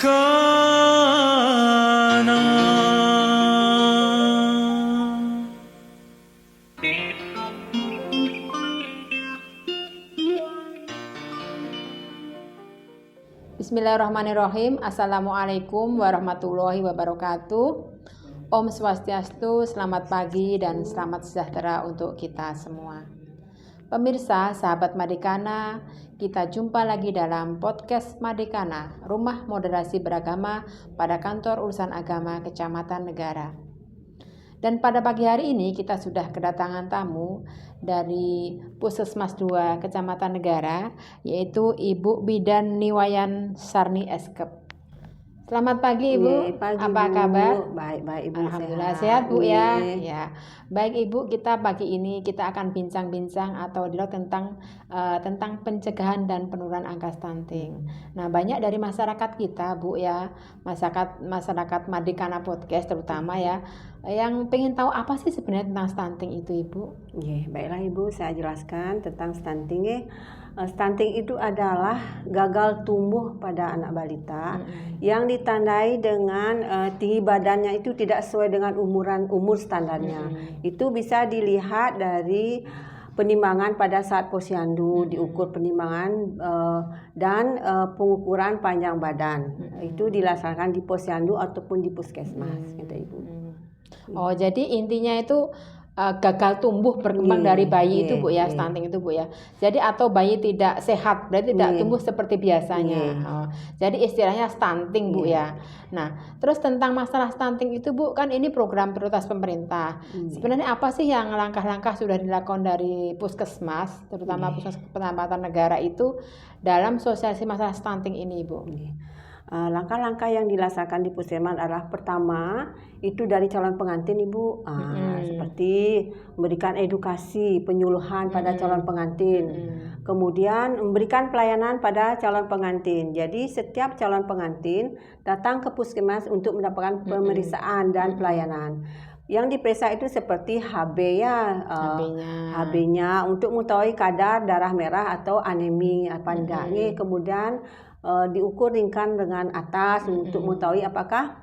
Bismillahirrahmanirrahim. Assalamualaikum warahmatullahi wabarakatuh. Om Swastiastu, selamat pagi dan selamat sejahtera untuk kita semua. Pemirsa, sahabat Madikana, kita jumpa lagi dalam podcast Madikana, Rumah Moderasi Beragama pada Kantor Urusan Agama Kecamatan Negara. Dan pada pagi hari ini kita sudah kedatangan tamu dari Puskesmas 2 Kecamatan Negara, yaitu Ibu Bidan Niwayan Sarni Eskep. Selamat pagi Ibu, pagi, apa Bu. kabar? Baik Ibu. Alhamdulillah sehat Bu ya. Ya. Baik Ibu, kita pagi ini kita akan bincang-bincang atau dialog tentang pencegahan dan penurunan angka stunting. Nah, banyak dari masyarakat kita Bu ya, masyarakat Madikana Podcast terutama ya, yang pengen tahu apa sih sebenarnya tentang stunting itu Ibu? Baiklah Ibu, saya jelaskan tentang stunting. Stunting itu adalah gagal tumbuh pada anak balita yang ditandai dengan tinggi badannya itu tidak sesuai dengan umur standarnya. Itu bisa dilihat dari penimbangan pada saat posyandu, diukur penimbangan dan pengukuran panjang badan. Itu dilaksanakan di posyandu ataupun di puskesmas, kata Ibu. Oh, jadi intinya itu gagal tumbuh berkembang dari bayi itu Bu ya, stunting itu Bu ya. Jadi atau bayi tidak sehat, berarti tidak tumbuh seperti biasanya. Jadi istilahnya stunting Bu ya. Nah, terus tentang masalah stunting itu Bu, kan ini program prioritas pemerintah. Sebenarnya apa sih yang langkah-langkah sudah dilakukan dari Puskesmas, terutama Puskesmas Kecamatan Negara itu dalam sosialisasi masalah stunting ini Bu? Langkah-langkah yang dilaksanakan di Puskesmas adalah pertama itu dari calon pengantin Ibu, seperti memberikan edukasi penyuluhan pada calon pengantin, kemudian memberikan pelayanan pada calon pengantin. Jadi setiap calon pengantin datang ke Puskesmas untuk mendapatkan pemeriksaan dan pelayanan. Yang diperiksa itu seperti HB ya, HB-nya untuk mengetahui kadar darah merah atau anemi apa enggaknya, kemudian diukur ringkan dengan atas untuk mengetahui apakah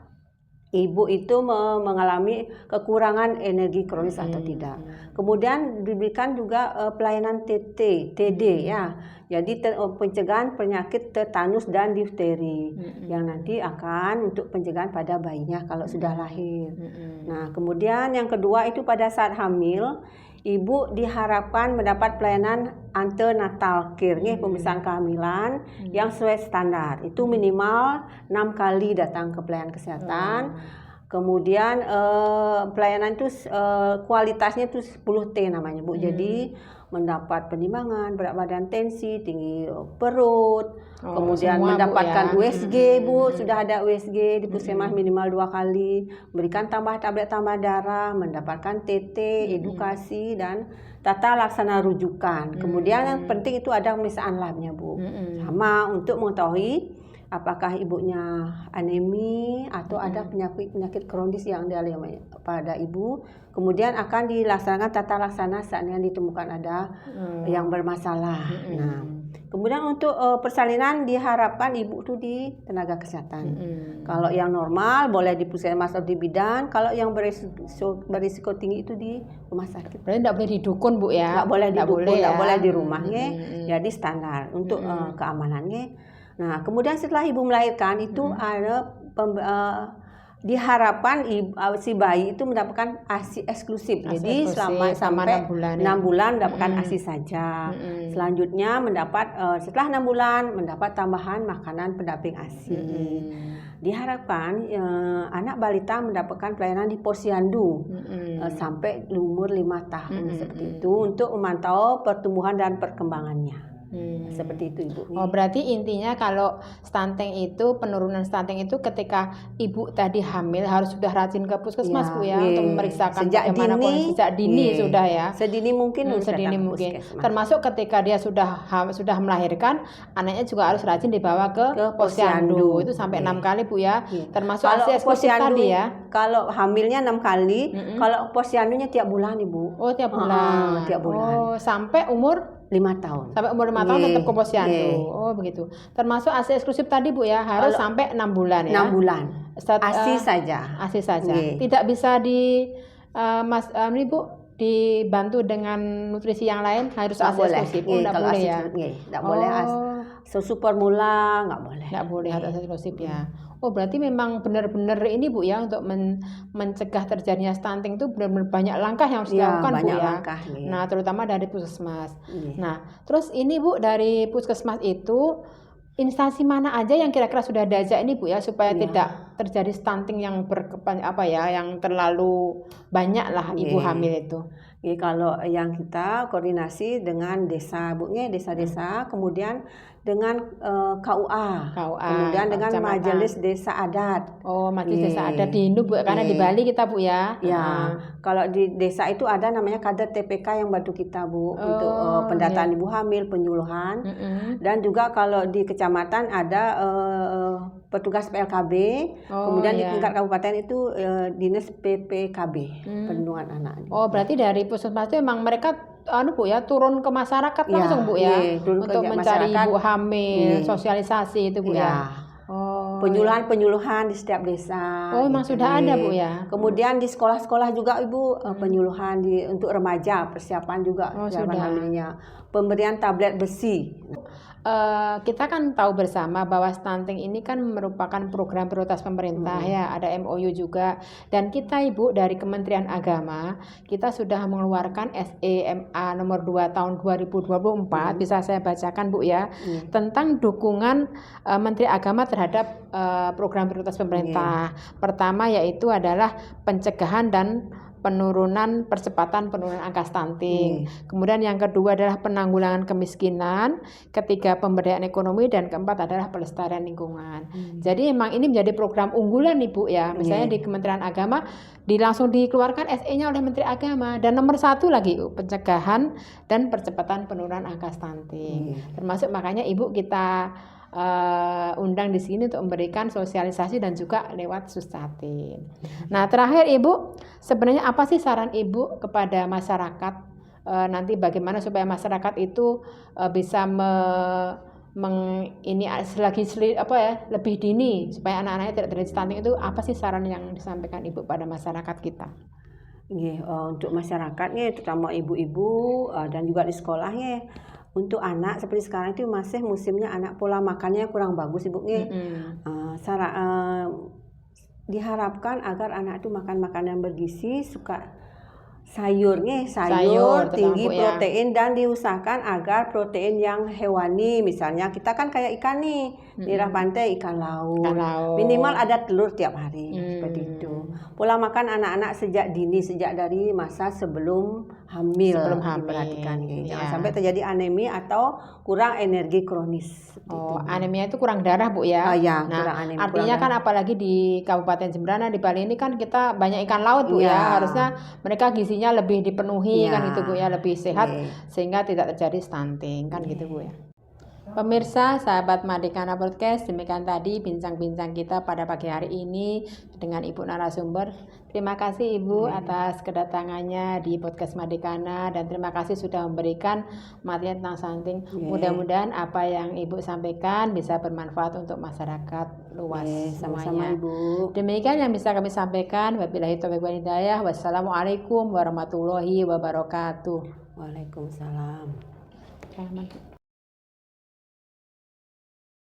ibu itu mengalami kekurangan energi kronis atau tidak. Kemudian diberikan juga pelayanan TD ya. Jadi pencegahan penyakit tetanus dan difteri yang nanti akan untuk pencegahan pada bayinya kalau sudah lahir. Nah, kemudian yang kedua itu pada saat hamil, ibu diharapkan mendapat pelayanan antenatal care, pemeriksaan kehamilan yang sesuai standar. Itu minimal 6 kali datang ke pelayanan kesehatan. Kemudian pelayanan itu kualitasnya itu 10T namanya Bu. Jadi mendapat penimbangan berat badan, tensi, tinggi perut, kemudian mendapatkan Bu, ya. USG Bu, sudah ada USG di Puskesmas minimal 2 kali, memberikan tambah darah, mendapatkan TT, edukasi dan tata laksana rujukan. Kemudian yang penting itu ada pemeriksaan labnya Bu, sama untuk mengetahui apakah ibunya anemi atau ada penyakit kronis yang dialami pada ibu. Kemudian akan dilaksanakan tata laksana saat yang ditemukan ada yang bermasalah. Nah, kemudian untuk persalinan diharapkan ibu itu di tenaga kesehatan. Kalau yang normal boleh di puskesmas atau di bidan. Kalau yang berisiko tinggi itu di rumah sakit. Berarti tidak boleh di dukun Bu ya? Tidak boleh di dukun, tidak boleh di rumahnya. Jadi standar untuk keamanannya. Nah, kemudian setelah ibu melahirkan itu ada diharapkan si bayi itu mendapatkan ASI eksklusif. Jadi sampai 6 bulan mendapatkan ASI saja. Selanjutnya setelah 6 bulan mendapat tambahan makanan pendamping ASI. Diharapkan anak balita mendapatkan pelayanan di posyandu sampai umur 5 tahun seperti itu untuk memantau pertumbuhan dan perkembangannya. Seperti itu Ibu. Oh, berarti intinya kalau stunting itu, penurunan stunting itu ketika ibu tadi hamil harus sudah rajin ke puskesmas Bu ya, untuk memeriksakan sejak dini sudah ya. Sedini mungkin Termasuk ketika dia sudah melahirkan, anaknya juga harus rajin dibawa ke posyandu. Itu sampai 6 kali Bu ya. Termasuk ASI eksklusif tadi ya. Kalau hamilnya 6 kali, kalau posyandunya tiap bulan Ibu. Oh, tiap bulan. Tiap bulan. Oh, sampai umur 5 tahun. Sampai umur 5 tahun tetap ke posyandu. Nggih. Oh, begitu. Termasuk ASI eksklusif tadi Bu ya, harus sampai 6 bulan ya. 6 bulan. ASI saja. ASI saja. Nggih. Tidak bisa di ini Bu dibantu dengan nutrisi yang lain, harus ASI eksklusif. Oh, enggak boleh ya. Enggak boleh susu formula, enggak boleh. Enggak boleh, harus ASI eksklusif ya. Oh, berarti memang benar-benar ini Bu ya, untuk mencegah terjadinya stunting itu benar-benar banyak langkah yang harus dilakukan Bu ya. Langkah, nah, terutama dari puskesmas. Nah, terus ini Bu, dari puskesmas itu instansi mana aja yang kira-kira sudah diajak ini Bu ya, supaya tidak terjadi stunting yang yang terlalu banyak lah ibu hamil itu. Kalau yang kita koordinasi dengan desa Bu, desa-desa, kemudian dengan KUA, kemudian dengan majelis desa adat. Oh, majelis desa adat di Hindu Bu, karena di Bali kita Bu ya. Ya, kalau di desa itu ada namanya kader TPK yang bantu kita Bu, untuk pendataan ibu hamil, penyuluhan, dan juga kalau di kecamatan ada petugas PLKB, kemudian di tingkat kabupaten itu dinas PPKB, perlindungan anak. Oh, berarti dari puskesmas itu memang mereka Bu ya, turun ke masyarakat langsung Bu ya, untuk mencari ibu hamil, sosialisasi itu Bu ya. Penyuluhan di setiap desa. Oh, memang sudah ada Bu ya. Kemudian di sekolah-sekolah juga Ibu, penyuluhan untuk remaja, persiapan juga persiapan hamilnya. Pemberian tablet besi. Kita kan tahu bersama bahwa stunting ini kan merupakan program prioritas pemerintah ya, ada MOU juga, dan kita Ibu dari Kementerian Agama kita sudah mengeluarkan SEMA nomor 2 tahun 2024, bisa saya bacakan Bu ya, tentang dukungan Menteri Agama terhadap program prioritas pemerintah. Pertama yaitu adalah pencegahan dan percepatan penurunan angka stunting. Kemudian yang kedua adalah penanggulangan kemiskinan, ketiga pemberdayaan ekonomi, dan keempat adalah pelestarian lingkungan. Jadi memang ini menjadi program unggulan nih Bu ya. Misalnya di Kementerian Agama langsung dikeluarkan SE-nya oleh Menteri Agama, dan nomor 1 lagi pencegahan dan percepatan penurunan angka stunting. Termasuk makanya Ibu kita undang di sini untuk memberikan sosialisasi dan juga lewat Sustatin. Nah, terakhir Ibu, sebenarnya apa sih saran Ibu kepada masyarakat nanti bagaimana supaya masyarakat itu bisa lebih dini supaya anak-anaknya tidak terjadi stunting, itu apa sih saran yang disampaikan Ibu pada masyarakat kita? Untuk masyarakatnya, terutama ibu-ibu dan juga di sekolahnya, untuk anak seperti sekarang itu masih musimnya anak pola makannya kurang bagus Ibu. Diharapkan agar anak itu makan makanan bergizi, suka sayur tinggi protein, dan diusahakan agar protein yang hewani, misalnya kita kan kayak ikan nih, daerah pantai ikan laut, minimal ada telur tiap hari, seperti itu. Pola makan anak-anak sejak dari masa sebelum hamil diperhatikan, jangan sampai terjadi anemia atau kurang energi kronis. Anemia itu kurang darah Bu ya. Kurang anemia, artinya kan apalagi di Kabupaten Jembrana, di Bali ini kan kita banyak ikan laut Bu ya. Harusnya mereka gizinya lebih dipenuhi kan gitu Bu ya, lebih sehat sehingga tidak terjadi stunting kan gitu Bu ya. Pemirsa, sahabat Madikana Podcast, demikian tadi bincang-bincang kita pada pagi hari ini dengan Ibu narasumber. Terima kasih Ibu atas kedatangannya di podcast Madikana, dan terima kasih sudah memberikan materi tentang stunting. Mudah-mudahan apa yang Ibu sampaikan bisa bermanfaat untuk masyarakat luas semuanya. Ibu. Demikian yang bisa kami sampaikan. Wabillahi taufiq wal hidayah. Wassalamualaikum warahmatullahi wabarakatuh. Waalaikumsalam.